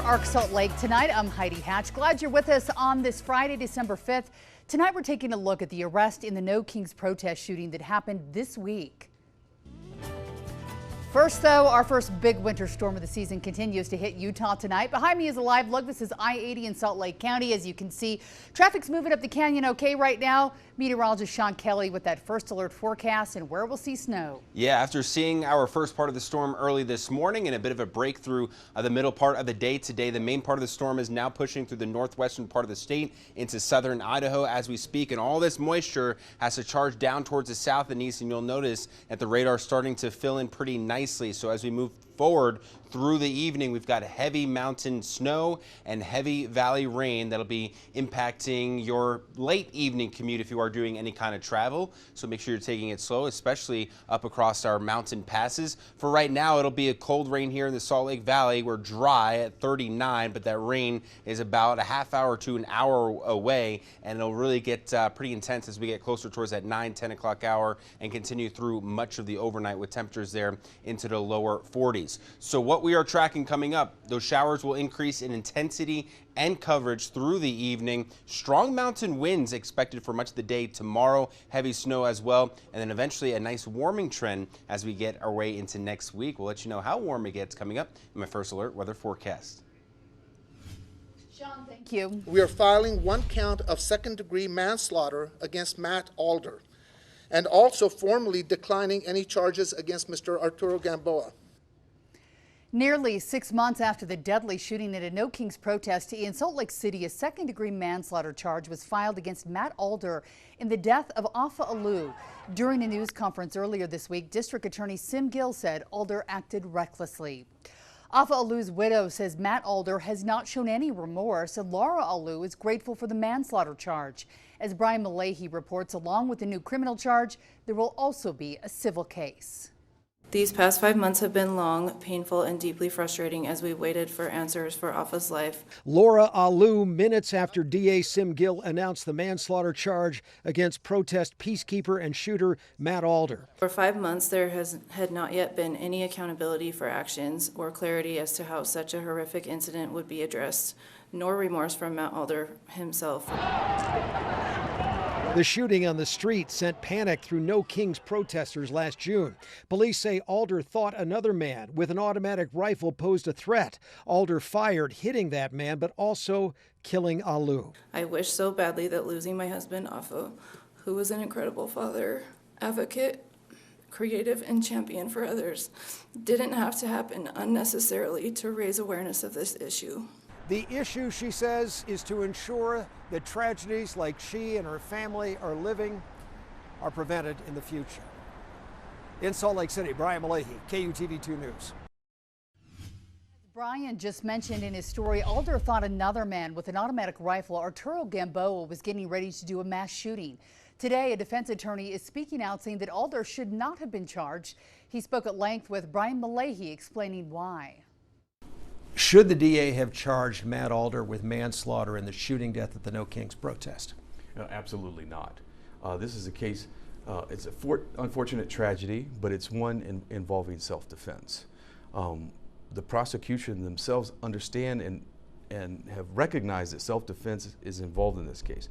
Arc Salt Lake tonight. I'm Heidi Hatch. Glad you're with us on this Friday, December 5th. Tonight we're taking a look at the arrest in the No Kings protest shooting that happened this week. First, though, our first big winter storm of the season continues to hit Utah tonight. Behind me is a live look. This is I-80 in Salt Lake County. As you can see, traffic's moving up the canyon okay right now. Meteorologist Sean Kelly with that first alert forecast and where we'll see snow. Yeah, after seeing our first part of the storm early this morning and a bit of a breakthrough the middle part of the day today, the main part of the storm is now pushing through the northwestern part of the state into southern Idaho as we speak. And all this moisture has to charge down towards the south and east. And you'll notice that the radar starting to fill in pretty nicely. So as we move forward through the evening, we've got heavy mountain snow and heavy valley rain that'll be impacting your late evening commute if you are doing any kind of travel. So make sure you're taking it slow, especially up across our mountain passes. For right now, it'll be a cold rain here in the Salt Lake Valley. We're dry at 39, but that rain is about a half hour to an hour away, and it'll really get pretty intense as we get closer towards that 9-10 o'clock hour and continue through much of the overnight with temperatures there into the lower 40s. So what we are tracking coming up, those showers will increase in intensity and coverage through the evening. Strong mountain winds expected for much of the day tomorrow, heavy snow as well, and then eventually a nice warming trend as we get our way into next week. We'll let you know how warm it gets coming up in my first alert weather forecast. Sean, thank you. We are filing one count of second-degree manslaughter against Matt Alder and also formally declining any charges against Mr. Arturo Gamboa. Nearly 6 months after the deadly shooting at a No Kings protest in Salt Lake City, a second-degree manslaughter charge was filed against Matt Alder in the death of Afa Ah Loo. During a news conference earlier this week, District Attorney Sim Gill said Alder acted recklessly. Afa Ah Loo's widow says Matt Alder has not shown any remorse, and Laura Ah Loo is grateful for the manslaughter charge. As Brian Malahy reports, along with the new criminal charge, there will also be a civil case. These past 5 months have been long, painful, and deeply frustrating as we waited for answers for Afa's life. Laura Ah Loo, minutes after DA Sim Gill announced the manslaughter charge against protest peacekeeper and shooter Matt Alder. For 5 months, there had not yet been any accountability for actions or clarity as to how such a horrific incident would be addressed, nor remorse from Matt Alder himself. The shooting on the street sent panic through No Kings protesters last June. Police say Alder thought another man with an automatic rifle posed a threat. Alder fired, hitting that man, but also killing Ah Loo. I wish so badly that losing my husband, Afa, who was an incredible father, advocate, creative, and champion for others, didn't have to happen unnecessarily to raise awareness of this issue. The issue, she says, is to ensure that tragedies like she and her family are living are prevented in the future. In Salt Lake City, Brian Malahy, KUTV 2 News. Brian just mentioned in his story, Alder thought another man with an automatic rifle, Arturo Gamboa, was getting ready to do a mass shooting. Today, a defense attorney is speaking out saying that Alder should not have been charged. He spoke at length with Brian Malahy explaining why. Should the DA have charged Matt Alder with manslaughter in the shooting death at the No Kings protest? No, absolutely not. This is a case, it's an unfortunate tragedy, but it's one involving self-defense. The prosecution themselves understand and have recognized that self-defense is involved in this case.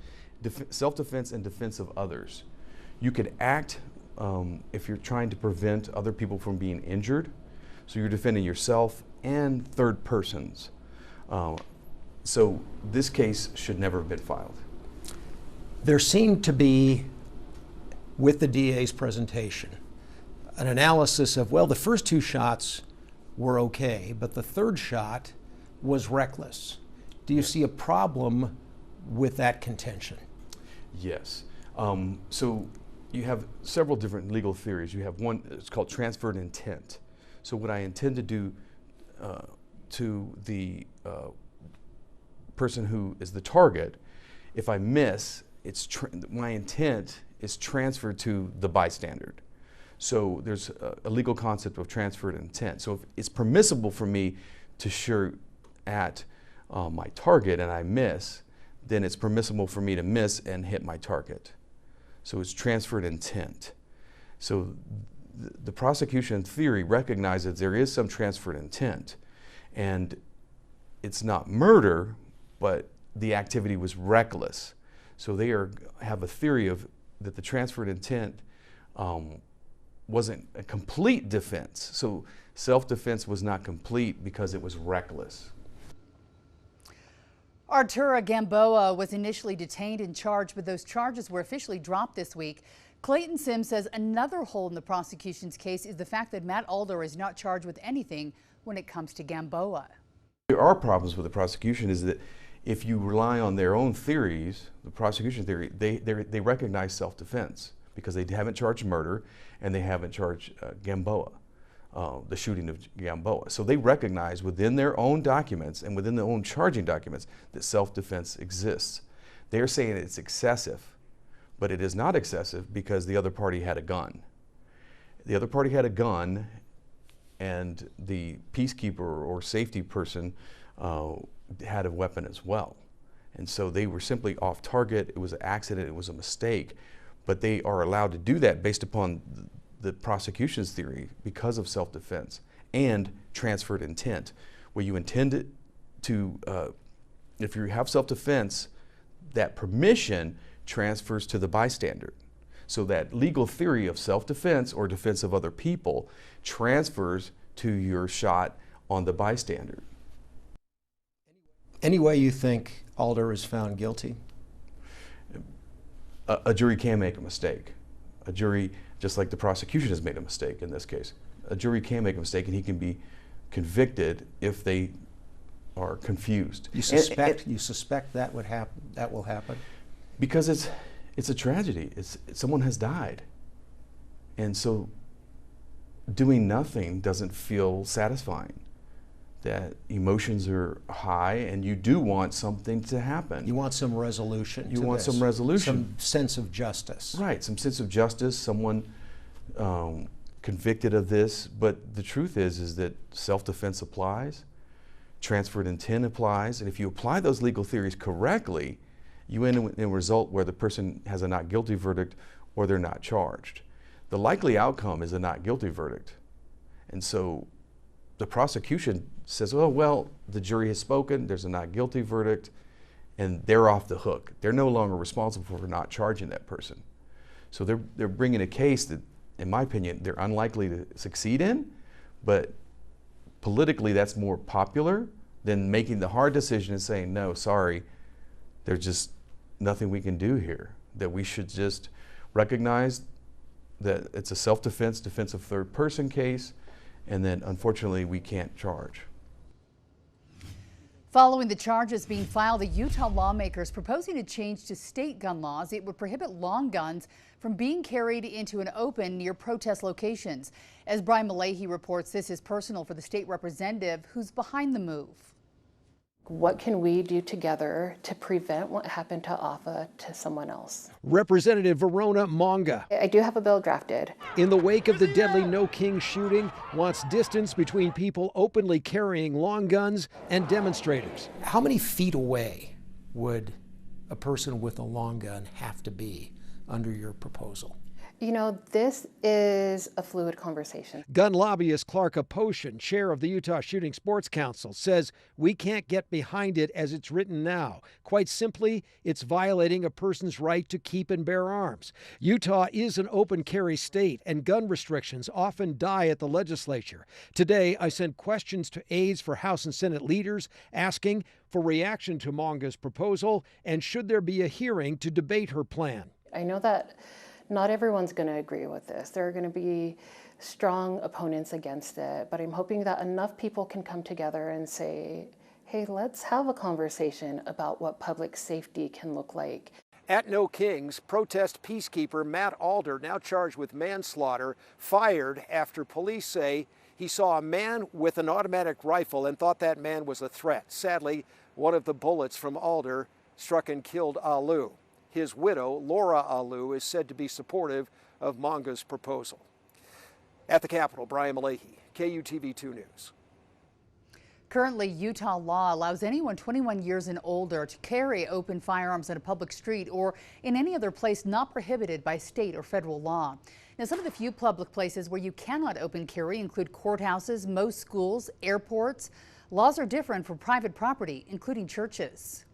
Self-defense and defense of others. You could act if you're trying to prevent other people from being injured, so you're defending yourself and third persons. So this case should never have been filed. There seemed to be, with the DA's presentation, an analysis of, well, the first two shots were okay, but the third shot was reckless. Do you see a problem with that contention? Yes. So you have several different legal theories. You have one, it's called transferred intent. So what I intend to do to the person who is the target, if I miss, my intent is transferred to the bystander. So there's a legal concept of transferred intent. So if it's permissible for me to shoot at my target and I miss, then it's permissible for me to miss and hit my target. So it's transferred intent. So the prosecution theory recognizes there is some transferred intent, and it's not murder, but the activity was reckless. So they have a theory of that the transferred intent wasn't a complete defense. So self-defense was not complete because it was reckless. Arturo Gamboa was initially detained and charged, but those charges were officially dropped this week. Clayton Simms says another hole in the prosecution's case is the fact that Matt Alder is not charged with anything when it comes to Gamboa. There are problems with the prosecution is that if you rely on their own theories, the prosecution theory, they recognize self-defense because they haven't charged murder and they haven't charged Gamboa, the shooting of Gamboa. So they recognize within their own documents and within their own charging documents that self-defense exists. They're saying it's excessive, but it is not excessive because the other party had a gun. The other party had a gun and the peacekeeper or safety person had a weapon as well. And so they were simply off target. It was an accident, it was a mistake, but they are allowed to do that based upon the prosecution's theory because of self-defense and transferred intent, where you intend to, if you have self-defense, that permission transfers to the bystander. So that legal theory of self-defense or defense of other people transfers to your shot on the bystander. Any way you think Alder is found guilty? A jury can make a mistake. A jury, just like the prosecution has made a mistake in this case, a jury can make a mistake and he can be convicted if they are confused. You suspect that would happen? That will happen? Because it's a tragedy. Someone has died, and so doing nothing doesn't feel satisfying. That emotions are high, and you do want something to happen. You want some resolution. You want some resolution. Some sense of justice. Right, some sense of justice. Someone convicted of this. But the truth is that self-defense applies, transferred intent applies, and if you apply those legal theories correctly, you end in a result where the person has a not guilty verdict or they're not charged. The likely outcome is a not guilty verdict. And so the prosecution says, oh, well, the jury has spoken, there's a not guilty verdict, and they're off the hook. They're no longer responsible for not charging that person. So they're bringing a case that, in my opinion, they're unlikely to succeed in, but politically that's more popular than making the hard decision and saying, no, sorry, there's just nothing we can do here, that we should just recognize that it's a self-defense, defense of third person case, and then unfortunately we can't charge. Following the charges being filed, the Utah lawmakers proposing a change to state gun laws. It would prohibit long guns from being carried into an open near protest locations. As Brian Malahy reports, this is personal for the state representative who's behind the move. What can we do together to prevent what happened to Afa to someone else? Representative Verona Monga, I do have a bill drafted. in the wake of the deadly No King shooting, wants distance between people openly carrying long guns and demonstrators. How many feet away would a person with a long gun have to be under your proposal? You know, this is a fluid conversation. Gun lobbyist Clark Aposhian, chair of the Utah Shooting Sports Council, says we can't get behind it as it's written now. Quite simply, it's violating a person's right to keep and bear arms. Utah is an open carry state, and gun restrictions often die at the legislature. Today, I sent questions to aides for House and Senate leaders asking for reaction to Monga's proposal and should there be a hearing to debate her plan. I know that not everyone's going to agree with this. There are going to be strong opponents against it, but I'm hoping that enough people can come together and say, hey, let's have a conversation about what public safety can look like. At No Kings, protest peacekeeper Matt Alder, now charged with manslaughter, fired after police say he saw a man with an automatic rifle and thought that man was a threat. Sadly, one of the bullets from Alder struck and killed Ah Loo. His widow, Laura Ah Loo, is said to be supportive of Monga's proposal. At the Capitol, Brian Malahy, KUTV 2 News. Currently, Utah law allows anyone 21 years and older to carry open firearms in a public street or in any other place not prohibited by state or federal law. Now, some of the few public places where you cannot open carry include courthouses, most schools, airports, Laws are different for private property, including churches.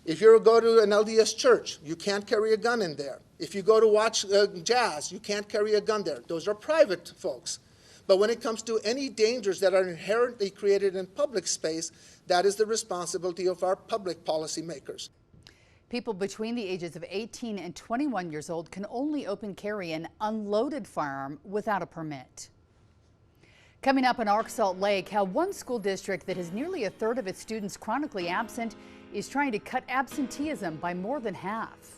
If you go to an LDS church, you can't carry a gun in there. If you go to watch jazz, you can't carry a gun there. Those are private folks. But when it comes to any dangers that are inherently created in public space, that is the responsibility of our public policy makers. People between the ages of 18 and 21 years old can only open carry an unloaded firearm without a permit. Coming up in Ark Salt Lake, how one school district that has nearly a third of its students chronically absent is trying to cut absenteeism by more than half.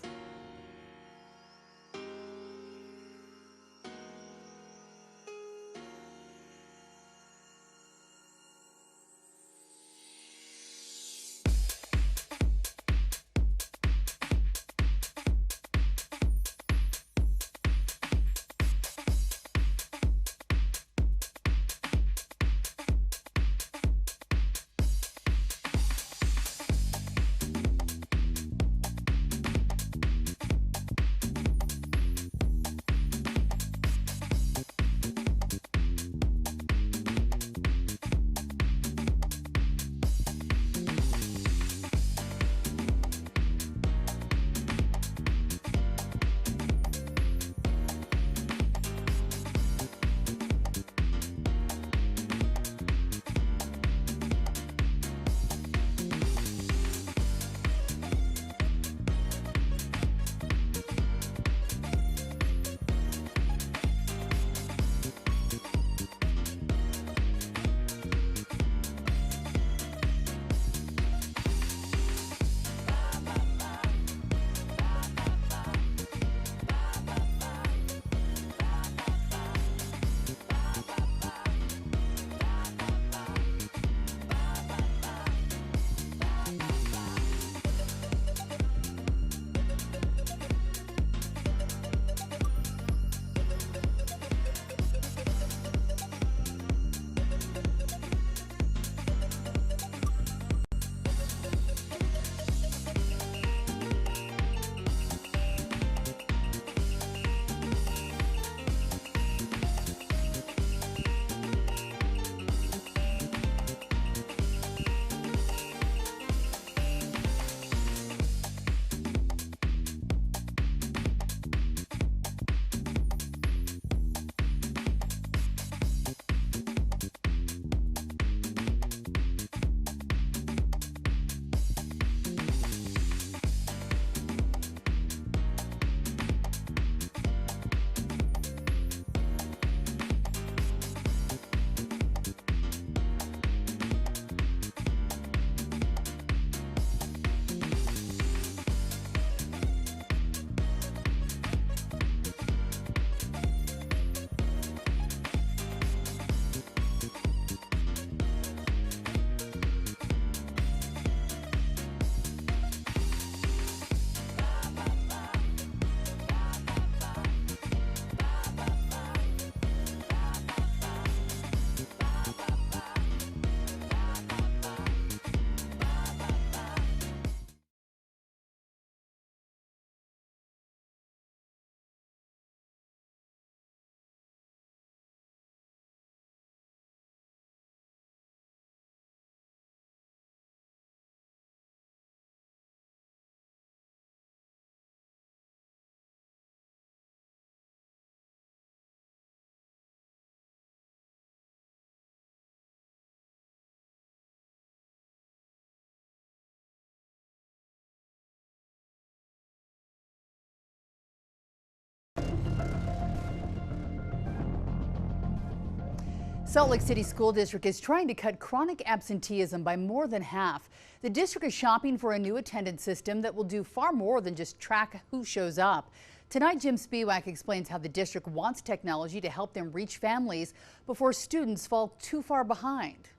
Salt Lake City School District is trying to cut chronic absenteeism by more than half. The district is shopping for a new attendance system that will do far more than just track who shows up. Tonight, Jim Spiewak explains how the district wants technology to help them reach families before students fall too far behind.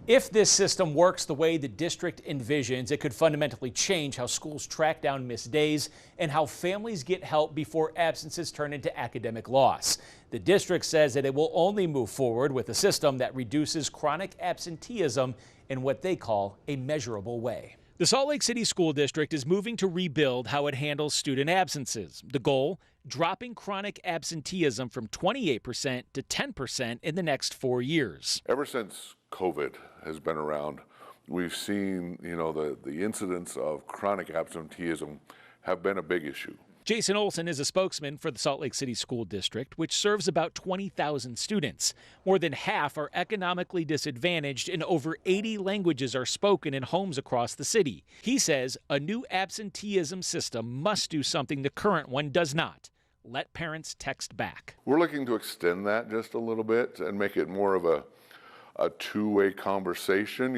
If this system works the way the district envisions, it could fundamentally change how schools track down missed days and how families get help before absences turn into academic loss. The district says that it will only move forward with a system that reduces chronic absenteeism in what they call a measurable way. The Salt Lake City School District is moving to rebuild how it handles student absences. The goal, dropping chronic absenteeism from 28% to 10% in the next 4 years. Ever since COVID has been around, we've seen, the incidence of chronic absenteeism have been a big issue. Jason Olson is a spokesman for the Salt Lake City School District, which serves about 20,000 students. More than half are economically disadvantaged, and over 80 languages are spoken in homes across the city. He says a new absenteeism system must do something the current one does not: let parents text back. We're looking to extend that just a little bit and make it more of a two-way conversation.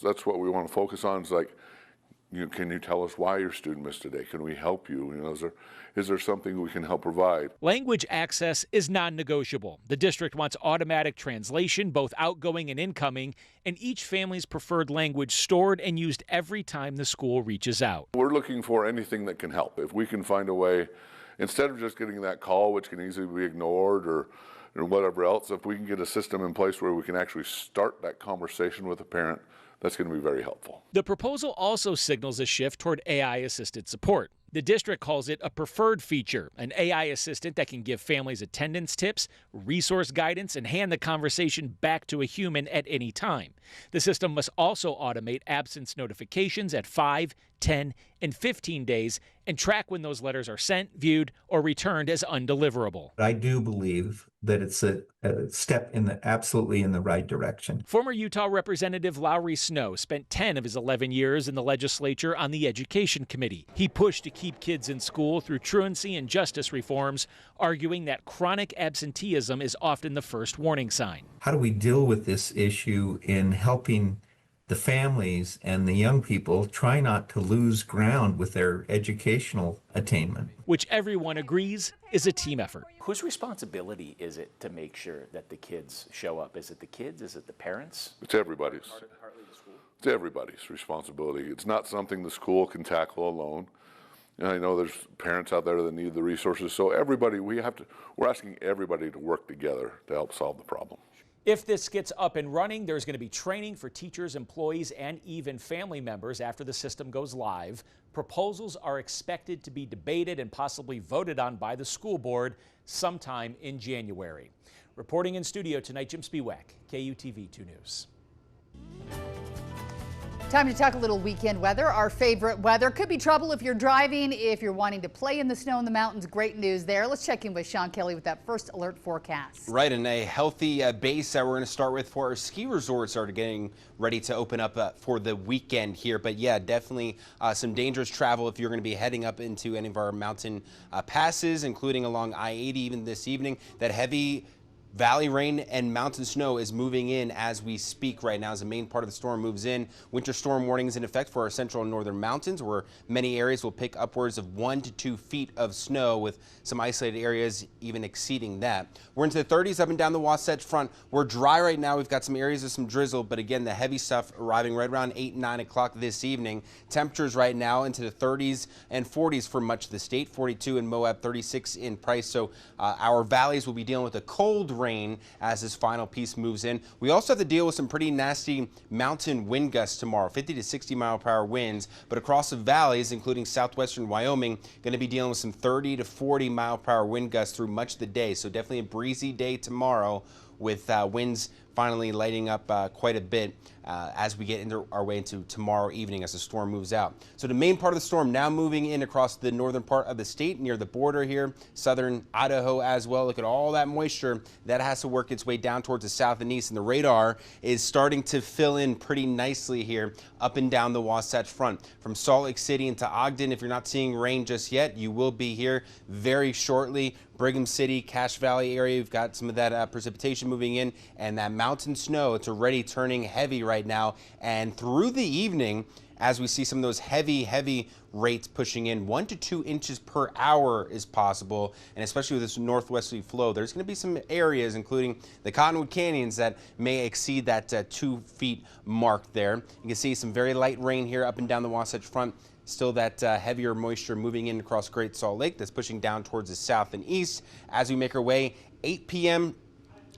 That's what we want to focus on. Is like, can you tell us why your student missed today? Can we help you? Is there something we can help provide? Language access is non-negotiable. The district wants automatic translation, both outgoing and incoming, and each family's preferred language stored and used every time the school reaches out. We're looking for anything that can help. If we can find a way, instead of just getting that call, which can easily be ignored or whatever else, if we can get a system in place where we can actually start that conversation with a parent, that's going to be very helpful. The proposal also signals a shift toward AI-assisted support. The district calls it a preferred feature, an AI assistant that can give families attendance tips, resource guidance, and hand the conversation back to a human at any time. The system must also automate absence notifications at 5, 10, and 15 days and track when those letters are sent, viewed, or returned as undeliverable. I do believe that it's a step absolutely in the right direction. Former Utah Representative Lowry Snow spent 10 of his 11 years in the legislature on the Education Committee. He pushed to keep kids in school through truancy and justice reforms, arguing that chronic absenteeism is often the first warning sign. How do we deal with this issue in helping the families and the young people try not to lose ground with their educational attainment? Which everyone agrees is a team effort. Whose responsibility is it to make sure that the kids show up? Is it the kids? Is it the parents? It's everybody's. It's everybody's responsibility. It's not something the school can tackle alone. And I know there's parents out there that need the resources. So everybody, we're asking everybody to work together to help solve the problem. If this gets up and running, there's going to be training for teachers, employees, and even family members after the system goes live. Proposals are expected to be debated and possibly voted on by the school board sometime in January. Reporting in studio tonight, Jim Spiewak, KUTV 2 News. Time to talk a little weekend weather. Our favorite weather. Could be trouble if you're driving, if you're wanting to play in the snow in the mountains. Great news there. Let's check in with Sean Kelly with that first alert forecast. Right, and a healthy base that we're going to start with for our ski resorts are getting ready to open up for the weekend here. But yeah, definitely some dangerous travel if you're going to be heading up into any of our mountain passes, including along I-80 even this evening. That heavy valley rain and mountain snow is moving in as we speak right now as the main part of the storm moves in. Winter storm warnings in effect for our central and northern mountains, where many areas will pick upwards of 1 to 2 feet of snow, with some isolated areas even exceeding that. We're into the 30s up and down the Wasatch Front. We're dry right now. We've got some areas of some drizzle, but again, the heavy stuff arriving right around 8, 9 o'clock this evening. Temperatures right now into the 30s and 40s for much of the state. 42 in Moab, 36 in Price. So our valleys will be dealing with a cold rain as this final piece moves in. We also have to deal with some pretty nasty mountain wind gusts tomorrow, 50 to 60 mile per hour winds, but across the valleys, including southwestern Wyoming, going to be dealing with some 30 to 40 mile per hour wind gusts through much of the day. So definitely a breezy day tomorrow, with winds finally lighting up quite a bit as we get into our way into tomorrow evening as the storm moves out. So the main part of the storm now moving in across the northern part of the state near the border here, southern Idaho as well. Look at all that moisture that has to work its way down towards the south and east, and the radar is starting to fill in pretty nicely here up and down the Wasatch Front. From Salt Lake City into Ogden, if you're not seeing rain just yet, you will be here very shortly. Brigham City, Cache Valley area, we've got some of that precipitation moving in, and that mountain snow, it's already turning heavy right now. And through the evening, as we see some of those heavy rates pushing in, 1 to 2 inches per hour is possible. And especially with this northwesterly flow, there's going to be some areas, including the Cottonwood Canyons, that may exceed that 2 feet mark there. You can see some very light rain here up and down the Wasatch Front. Still that heavier moisture moving in across Great Salt Lake that's pushing down towards the south and east as we make our way 8 p.m.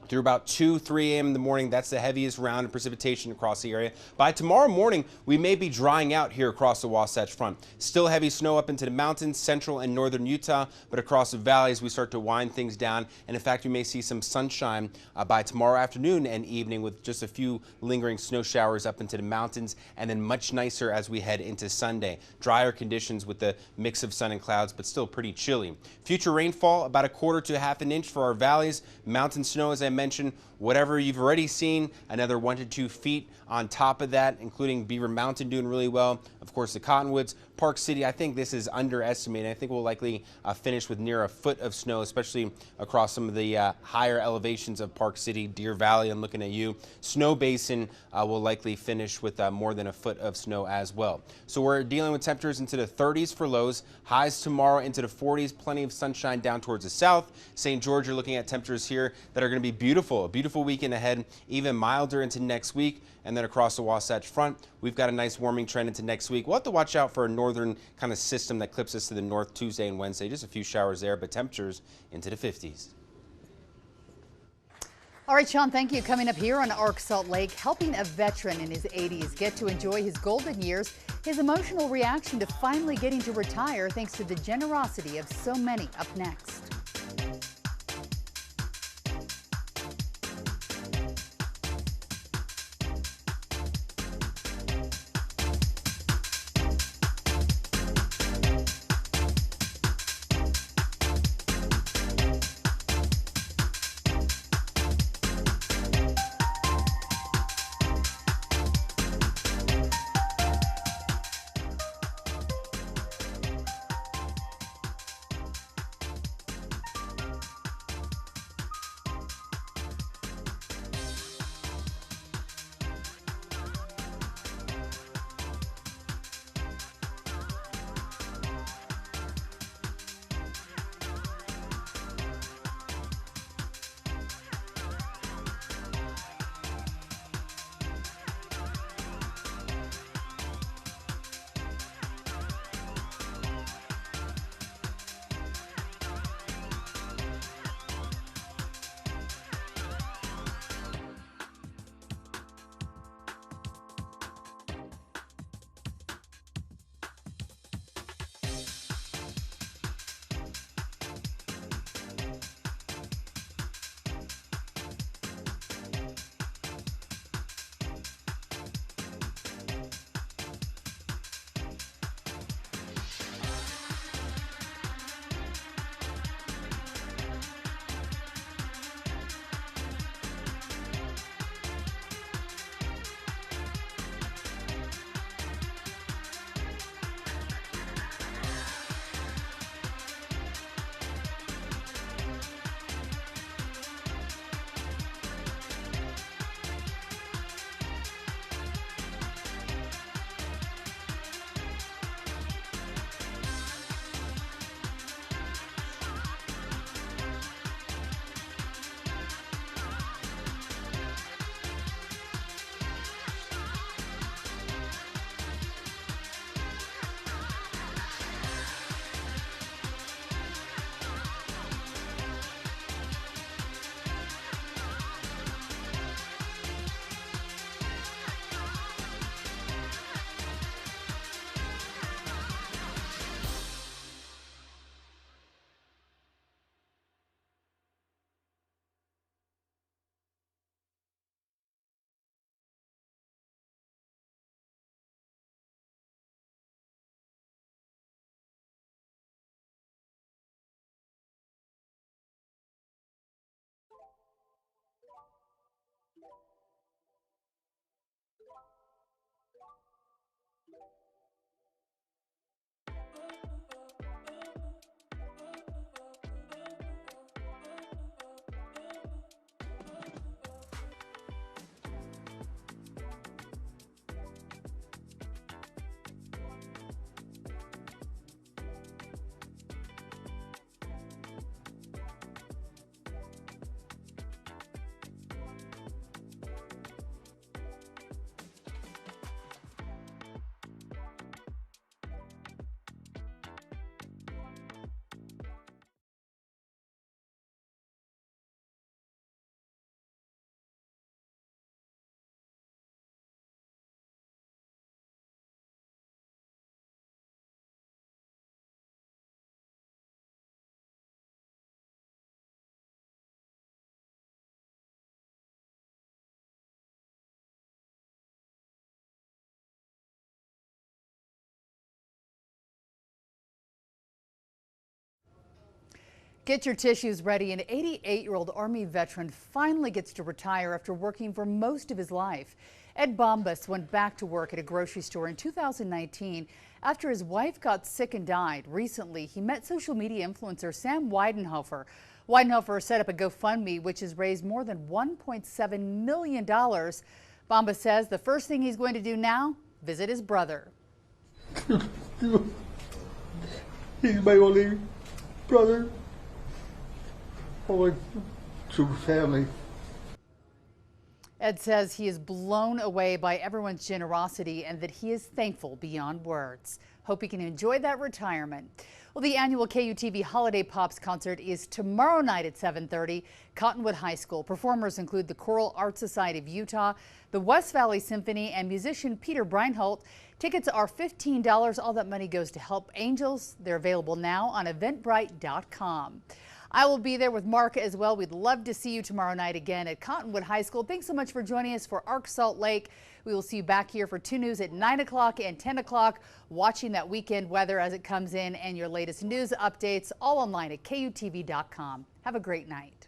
Through about 2, 3 a.m. in the morning, that's the heaviest round of precipitation across the area. By tomorrow morning, we may be drying out here across the Wasatch Front. Still heavy snow up into the mountains, central and northern Utah, but across the valleys, we start to wind things down. And in fact, we may see some sunshine by tomorrow afternoon and evening with just a few lingering snow showers up into the mountains, and then much nicer as we head into Sunday. Drier conditions with the mix of sun and clouds, but still pretty chilly. Future rainfall, about 1/4 to 1/2 an inch for our valleys. Mountain snow, as I mentioned, whatever you've already seen, another 1 to 2 feet on top of that, including Beaver Mountain doing really well. Of course, the Cottonwoods, Park City, I think this is underestimated. I think we'll likely finish with near 1 foot of snow, especially across some of the higher elevations of Park City. Deer Valley, I'm looking at you. Snow Basin will likely finish with more than 1 foot of snow as well. So we're dealing with temperatures into the 30s for lows. Highs tomorrow into the 40s. Plenty of sunshine down towards the south. St. George, you're looking at temperatures here that are going to be beautiful. A beautiful weekend ahead, even milder into next week. And then across the Wasatch Front, we've got a nice warming trend into next week. We'll have to watch out for a northern kind of system that clips us to the north Tuesday and Wednesday. Just a few showers there, but temperatures into the 50s. All right, Sean, thank you. Coming up here on ARC Salt Lake, helping a veteran in his 80s get to enjoy his golden years, his emotional reaction to finally getting to retire thanks to the generosity of so many. Up next. Get your tissues ready. An 88-year-old Army veteran finally gets to retire after working for most of his life. Ed Bombas went back to work at a grocery store in 2019 after his wife got sick and died. Recently, he met social media influencer Sam Weidenhofer. Weidenhofer set up a GoFundMe, which has raised more than $1.7 million. Bombas says the first thing he's going to do now, visit his brother. He's my only brother. Only true family. Ed says he is blown away by everyone's generosity and that he is thankful beyond words. Hope he can enjoy that retirement. Well, the annual KUTV Holiday Pops concert is tomorrow night at 7:30, Cottonwood High School. Performers include the Choral Art Society of Utah, the West Valley Symphony, and musician Peter Breinholt. Tickets are $15. All that money goes to help angels. They're available now on eventbrite.com. I will be there with Mark as well. We'd love to see you tomorrow night again at Cottonwood High School. Thanks so much for joining us for ARC Salt Lake. We will see you back here for 2 News at 9 o'clock and 10 o'clock, watching that weekend weather as it comes in and your latest news updates all online at KUTV.com. Have a great night.